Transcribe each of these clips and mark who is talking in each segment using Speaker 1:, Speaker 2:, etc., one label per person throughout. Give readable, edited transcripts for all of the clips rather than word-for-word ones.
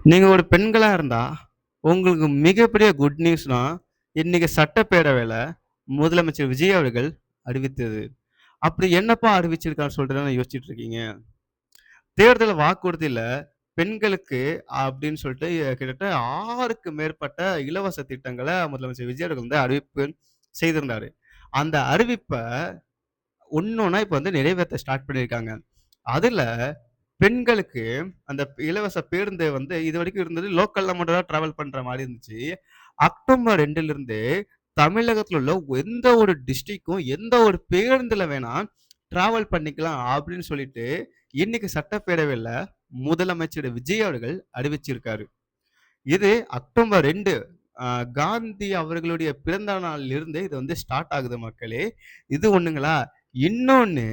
Speaker 1: நீங்க ஒரு பெண்களா இருந்தா, உங்களுக்கு மிகப்பெரிய குட் நியூஸ்னா, இன்னைக்கு சட்டப்பேரவையில முதலமைச்சர் விஜய் அவர்கள் அறிவித்தது. அப்படி என்னப்பா அறிவிச்சிருக்காருன்னு சொல்லிட்டு தானே யோசிச்சுட்டு இருக்கீங்க. தேர்தல் வாக்குறுதியில பெண்களுக்கு அப்படின்னு சொல்லிட்டு கிட்டத்தட்ட 6க்கு மேற்பட்ட இலவச திட்டங்கள முதலமைச்சர் விஜய் அவர்கள் வந்து அறிவிப்பு செய்திருந்தாரு. அந்த அறிவிப்ப ஒண்ணொன்னா இப்ப வந்து நிறைவேத்த ஸ்டார்ட் பண்ணியிருக்காங்க. அதுல பெண்களுக்கு அந்த இலவச பேருந்து வந்து இதுவரைக்கும் இருந்தது லோக்கல்ல மட்டும் தான் டிராவல் பண்ற மாரி இருந்துச்சு. அக்டோபர் 2லிருந்து தமிழகத்துல உள்ள எந்த ஒரு டிஸ்ட்ரிக்ட்க்கும், எந்த ஒரு பேருந்துல வேணா டிராவல் பண்ணிக்கலாம் அப்படின்னு சொல்லிட்டு, இன்னைக்கு சட்டப்பேரவையில முதலமைச்சர் விஜய் அவர்கள் அறிவிச்சிருக்காரு. இது அக்டோபர் 2 அ காந்தி அவர்களுடைய பிறந்த நாளிலிருந்து இது வந்து ஸ்டார்ட் ஆகுது மக்களே. இது ஒண்ணுங்களா? இன்னொன்னு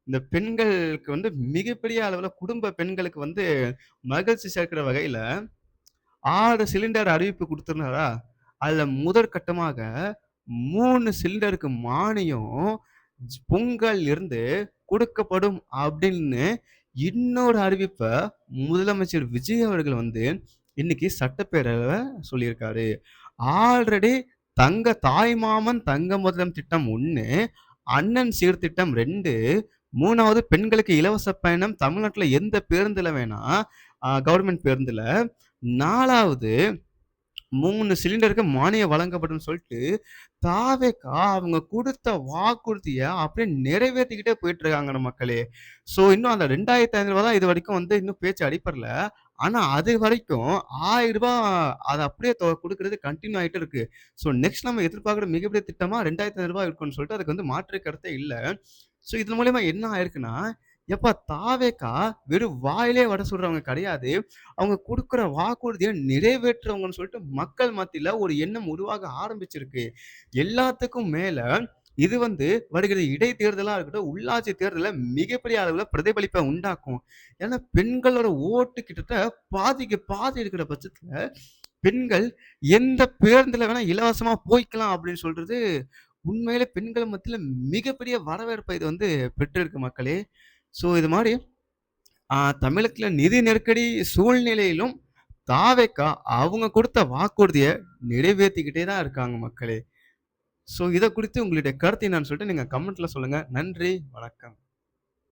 Speaker 1: இந்த பெண்களுக்கு வந்து மிகப்பெரிய அளவுல குடும்ப பெண்களுக்கு வந்து மகிழ்ச்சி சேர்க்கிற வகையில 6 சிலிண்டர் அறிவிப்பு குடுத்திருந்தாரா? அதுல முதற்கட்டமாக 3 சிலிண்டருக்கு மானியம் பொங்கல் இருந்து கொடுக்கப்படும் அப்படின்னு இன்னொரு அறிவிப்ப முதலமைச்சர் விஜய் அவர்கள் வந்து இன்னைக்கு சட்டப்பேரவையில சொல்லியிருக்காரு. ஆல்ரெடி தாய்மாமன் தங்க முதலம் திட்டம் 1, அண்ணன் சீர்திட்டம் 2, 3வது பெண்களுக்கு இலவச பயணம் தமிழ்நாட்டுல எந்த பேருந்துல வேணா கவர்மெண்ட் பேருந்துல, 4வது 3 சிலிண்டருக்கு மானியம் வழங்கப்படும்னு சொல்லிட்டு, தாவேக்கா அவங்க குடுத்த வாக்குறுதிய அப்படியே நிறைவேத்திக்கிட்டே போயிட்டு இருக்காங்க மக்களே. ஸோ இன்னும் அந்த ரூ. 2,500 தான் இதுவரைக்கும் வந்து இன்னும் பேச்சு அடிபடல. ஆனா அதுவரைக்கும் ரூ. 1000 அத அப்படியே குடுக்குறது கன்டின்யூ ஆயிட்டு இருக்கு. ஸோ நெக்ஸ்ட் நம்ம எதிர்பார்க்கிற மிகப்பெரிய திட்டமா ரூ. 2,500 இருக்கும்னு சொல்லிட்டு அதுக்கு வந்து மாற்று கருத்தே இல்ல. ஸோ இதன் மூலியமா என்ன ஆயிருக்குன்னா, எப்பா தாவேக்கா வெறும் வாயிலே வடை சுடுறவங்க கிடையாது. அவங்க குடுக்குற வாக்குறுதிய நிறைவேற்றுறவங்கன்னு சொல்லிட்டு மக்கள் மத்தியில ஒரு எண்ணம் உருவாக ஆரம்பிச்சிருக்கு. எல்லாத்துக்கும் மேல இது வந்து வருகிற இடைத்தேர்தலா இருக்கட்டும், உள்ளாட்சி தேர்தல்ல மிகப்பெரிய அளவுல பிரதிபலிப்ப உண்டாக்கும். ஏன்னா பெண்களோட ஓட்டு கிட்டத்தட்ட பாதிக்கு பாதி இருக்கிற பட்சத்துல, பெண்கள் எந்த பேருந்துல வேணா இலவசமா போய்க்கலாம் அப்படின்னு சொல்றது, உண்மையிலே பெண்கள் மத்தியில மிகப்பெரிய வரவேற்பை இது வந்து பெற்றிருக்கு மக்களே. ஸோ இது மாரி தமிழகத்துல நிதி நெருக்கடி சூழ்நிலையிலும் தாவேக்கா அவங்க குடுத்த வாக்குறுதிய நிறைவேத்திக்கிட்டே தான் இருக்காங்க மக்களே. ஸோ இத குறித்து உங்களுடைய கருத்து என்னன்னு சொல்லிட்டு நீங்க கமெண்ட்ல சொல்லுங்க. நன்றி, வணக்கம்.